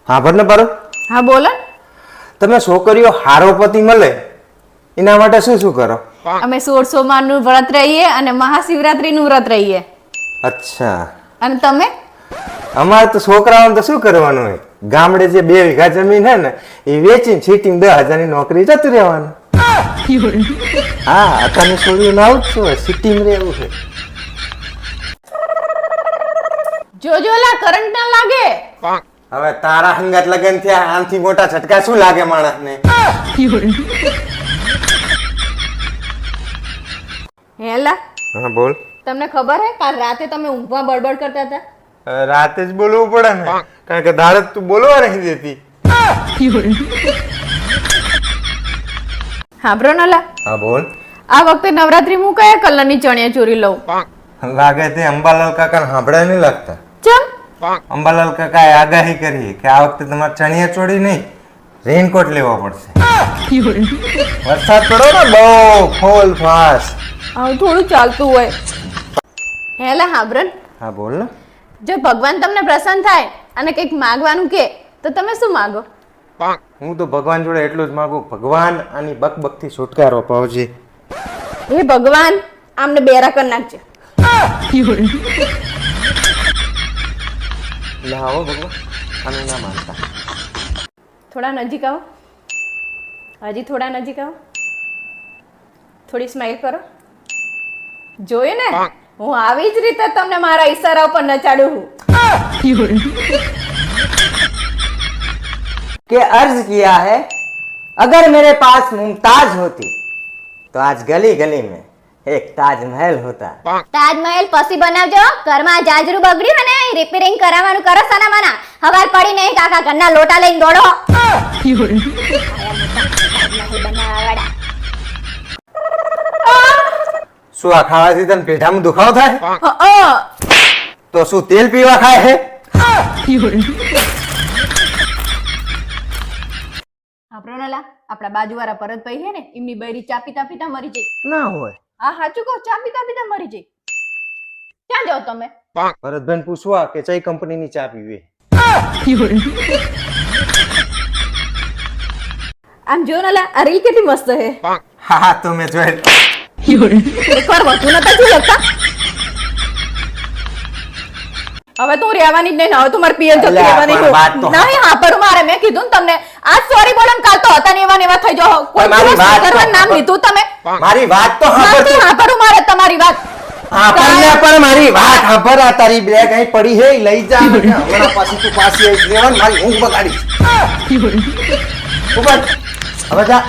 હા ભરને પારો હા બોલો. તમે છોકરીઓ હારો પતિ મળે એના માટે શું શું કરો? અમે 16 સોમવારનું વ્રત રહીએ અને મહાશિવરાત્રીનું વ્રત રહીએ. અચ્છા, અને તમે? અમારે તો છોકરાઓને તો શું કરવાનું હોય, ગામડે જે 2 વીઘા જમીન હે ને એ વેચીને સીટીને 10,000 ની નોકરી જતું રહેવાનું. હા, અત્યારની છોકરીઓને આવું જ છે, સિટીમાં રહેવું છે. જોજોલા કરંટ ના લાગે. હવે તારા હંગાત લગન થયા, આમથી મોટા ઝટકા શું લાગે માણસને? હેલા, હા બોલ. તમને ખબર હે કાલ રાતે તમે ઊંઘમાં બડબડ કરતા હતા? રાતે જ બોલવું પડે ને, કારણ કે દાડત તું બોલવા નહીં દેતી. હા બ્રોનલા, હા બોલ. આ વખતે નવરાત્રી હું કયા કલરની ચણિયા ચોરી લઉં? લાગે તે અંબાલાલ કાકા સાંભળે નહીં લાગતા. ચમ? અંબાલાલ કાકાએ આગાહી કરી કે આ વખતે તમારે ચણિયા ચોળી નહીં, રેનકોટ લેવો પડશે. વરસાદ પડો ને બહુ ફૂલ ફાસ્ટ. આવું થોડું ચાલતું હોય. હેલા હાબ્રન, હા બોલ ને. જો ભગવાન તમને પ્રસન્ન થાય અને કંઈક માંગવાનું કે તો તમે શું માંગો? હું તો ભગવાન જોડે એટલું જ માંગુ, ભગવાન આની બકબકથી છુટકારો પાવજે. હે ભગવાન, આમને બેરા કરી નાખજે. ના હો ભગવાન, આનું ના માનતા. થોડા નજીક આવો. હજી થોડા નજીક આવો. થોડી સ્માઈલ કરો. જોયું ને, હું આવી જ રીતે તમને મારા ઈશારા ઉપર નચાડું છું. के अर्ज किया है, अगर मेरे पास मुमताज होती तो आज गली गली में एक ताजमहल होता. તાજમહેલ પછી બનાવજો. ઘરમાં જાજરું બગડ્યું ને એ રિપેરિંગ કરાવવાનું કરો સના મના. હવાર પડી નહીં કાકા ઘરના લોટા લઈને દોડો. શું આ ખાવાથી તને પેઢામાં દુખાવો થાય? અ, તો શું તેલ પીવા ખાય હે? હા પ્રોનલા, આપણા બાજુવાળા ભરતભાઈ છે ને, એમની બૈરી ચા પીતા પીતા મરી જઈ. ના હોય. હા સાચું કહો, ચા પીતા પીતા મરી જઈ. ક્યાં જાઓ તમે? ભરતભાઈ પૂછવા કે કઈ કંપનીની ચા પીવી. આમ જો નલા, આ રીલ કેટલી મસ્ત છે. હા તો મેં જોઈ. એકવાર વધુ નતા શું લગતા? હવે તું રહેવાની જ નહીં ને, હવે તું મારી પિયર જતી અલ્યા, રહેવાની પણ વાત તો છું. નહીં હા પર મારે મેં કીધું ને તમને, આજ સોરી બોલો ને કાલ તો હતા ને એવા ને એવા થઈ જાઓ. કોઈ મારી દિવસ વાત તો કરવાનું નામ લીધું તમે. મારી વાત તો નથી સાંભળ. હા પર મારે તમારી વાત. આપણને પણ મારી વાત સાંભળ. આ તારી બેગ અહીં પડી છે, ઈ લઈ જા. હમણાં પાછી તું પાછી આવી જવાની, મારી ઊંઘ બગાડી. ઉપર હવે જા.